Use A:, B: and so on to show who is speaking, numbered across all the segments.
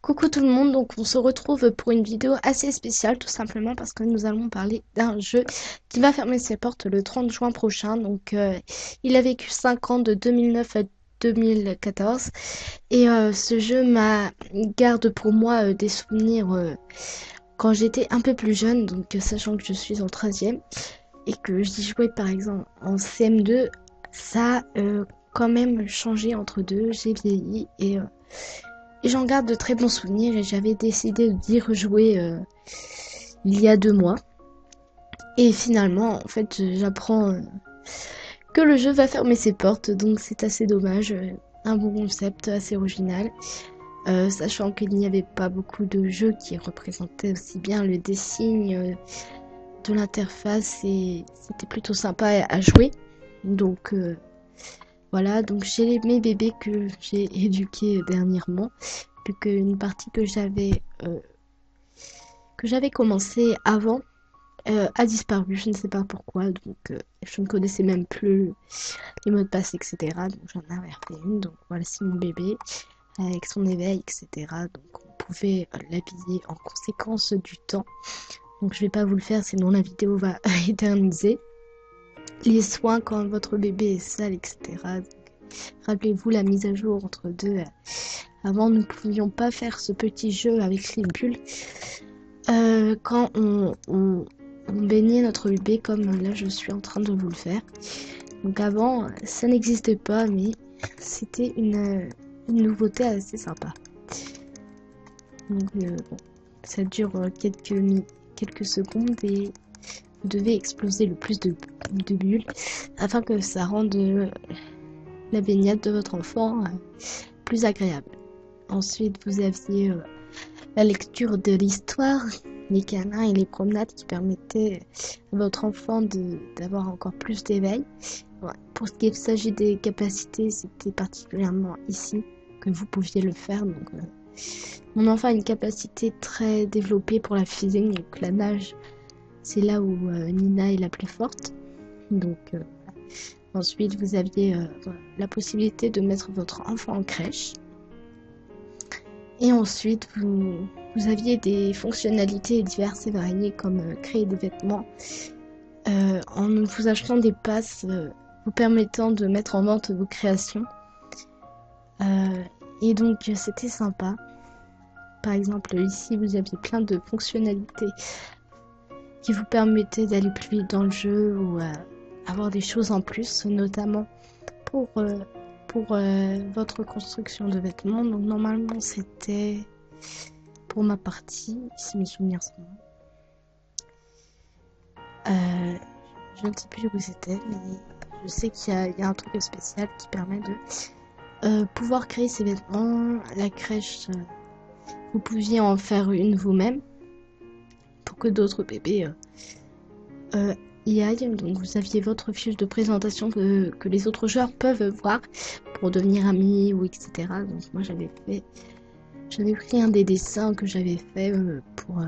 A: Coucou tout le monde, donc on se retrouve pour une vidéo assez spéciale tout simplement parce que nous allons parler d'un jeu qui va fermer ses portes le 30 juin prochain. Il a vécu 5 ans de 2009 à 2014 ce jeu garde pour moi des souvenirs quand j'étais un peu plus jeune, sachant que je suis en 13e et que j'y jouais par exemple en CM2, ça a quand même changé entre deux, j'ai vieilli et j'en garde de très bons souvenirs et j'avais décidé d'y rejouer il y a 2 mois. Et finalement, en fait, j'apprends que le jeu va fermer ses portes, donc c'est assez dommage. Un bon concept, assez original. Sachant qu'il n'y avait pas beaucoup de jeux qui représentaient aussi bien le dessin de l'interface et c'était plutôt sympa à jouer. Donc voilà, donc j'ai mes bébés que j'ai éduqués dernièrement, vu qu'une partie que j'avais commencé avant a disparu, je ne sais pas pourquoi, je ne connaissais même plus les mots de passe, etc. Donc j'en avais refait une, donc voilà, c'est mon bébé avec son éveil, etc. Donc on pouvait l'habiller en conséquence du temps. Donc je vais pas vous le faire, sinon la vidéo va éterniser. Les soins quand votre bébé est sale, etc. Rappelez-vous la mise à jour entre deux. Avant, nous ne pouvions pas faire ce petit jeu avec les bulles. Quand on baignait notre bébé, comme là je suis en train de vous le faire. Donc avant, ça n'existait pas, mais c'était une nouveauté assez sympa. Bon, ça dure quelques secondes et vous devez exploser le plus de bulles afin que ça rende la baignade de votre enfant plus agréable. Ensuite, vous aviez la lecture de l'histoire, les câlins et les promenades qui permettaient à votre enfant d'avoir encore plus d'éveil. Ouais. Pour ce qui s'agit des capacités, c'était particulièrement ici que vous pouviez le faire. Mon enfant a une capacité très développée pour la physique, donc la nage, c'est là où Nina est la plus forte. Ensuite, vous aviez la possibilité de mettre votre enfant en crèche. Et ensuite, vous aviez des fonctionnalités diverses et variées comme créer des vêtements en vous achetant des passes vous permettant de mettre en vente vos créations. Et donc, c'était sympa. Par exemple, ici, vous aviez plein de fonctionnalités qui vous permettaient d'aller plus vite dans le jeu ou avoir des choses en plus, notamment pour votre construction de vêtements. Donc normalement c'était pour ma partie, si mes souvenirs sont bons. Je ne sais plus où c'était, mais je sais qu'il y a un truc spécial qui permet de pouvoir créer ces vêtements. La crèche, vous pouviez en faire une vous-même pour que d'autres bébés y aillent. Donc vous aviez votre fiche de présentation que les autres joueurs peuvent voir pour devenir amis ou etc. Donc moi j'avais pris un des dessins que j'avais fait pour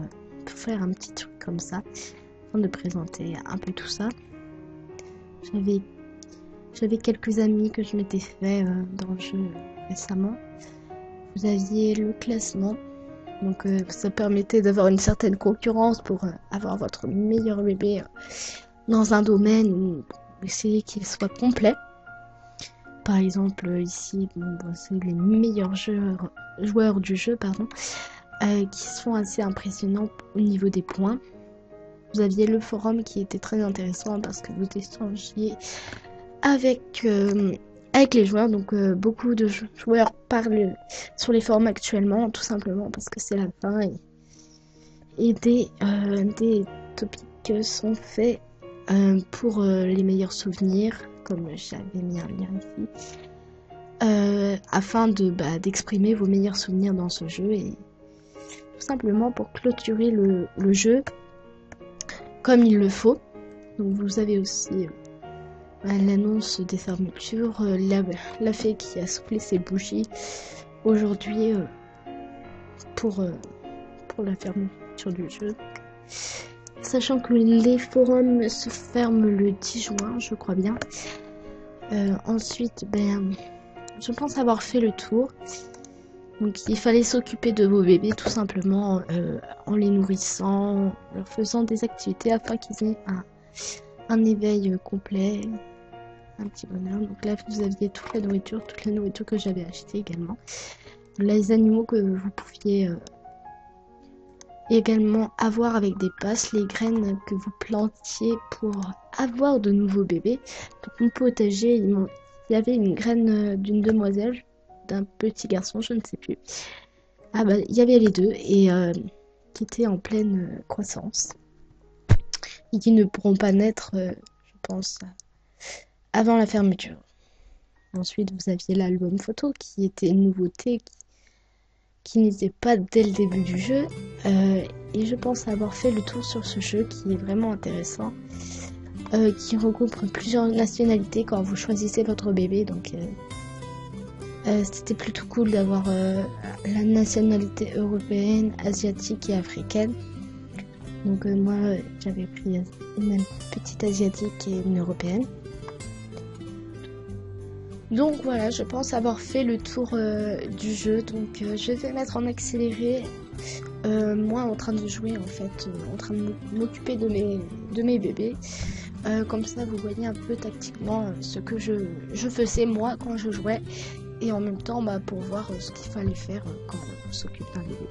A: faire un petit truc comme ça afin de présenter un peu tout ça. J'avais quelques amis que je m'étais fait dans le jeu récemment. Vous aviez le classement, donc ça permettait d'avoir une certaine concurrence pour avoir votre meilleur bébé dans un domaine ou essayer qu'il soit complet. Par exemple, ici, c'est les meilleurs joueurs du jeu, qui sont assez impressionnants au niveau des points. Vous aviez le forum qui était très intéressant parce que vous échangiez avec les joueurs. Donc, beaucoup de joueurs parlent sur les forums actuellement, tout simplement parce que c'est la fin et des topics sont faits pour les meilleurs souvenirs, comme j'avais mis un lien ici, afin d'exprimer vos meilleurs souvenirs dans ce jeu et tout simplement pour clôturer le jeu comme il le faut. Donc vous avez aussi l'annonce des fermetures, la fée qui a soufflé ses bougies aujourd'hui pour la fermeture du jeu. Sachant que les forums se ferment le 10 juin, je crois bien. Ensuite, je pense avoir fait le tour. Donc il fallait s'occuper de vos bébés tout simplement en les nourrissant, en leur faisant des activités afin qu'ils aient un éveil complet, un petit bonheur. Donc là vous aviez toute la nourriture que j'avais achetée également. Les animaux que vous pouviez également avoir avec des passes, les graines que vous plantiez pour avoir de nouveaux bébés. Donc mon potager, il y avait une graine d'une demoiselle, d'un petit garçon, je ne sais plus. Ah bah il y avait les deux et qui étaient en pleine croissance et qui ne pourront pas naître, je pense, avant la fermeture. Ensuite vous aviez l'album photo qui était une nouveauté qui n'était pas dès le début du jeu. Et je pense avoir fait le tour sur ce jeu qui est vraiment intéressant, qui regroupe plusieurs nationalités quand vous choisissez votre bébé. Donc c'était plutôt cool d'avoir la nationalité européenne, asiatique et africaine. Donc moi j'avais pris une petite asiatique et une européenne. Donc voilà, je pense avoir fait le tour du jeu. Donc je vais mettre en accéléré, moi en train de jouer en fait, en train de m'occuper de mes bébés. Comme ça vous voyez un peu tactiquement ce que je faisais moi quand je jouais. Et en même temps pour voir ce qu'il fallait faire quand on s'occupe d'un bébé.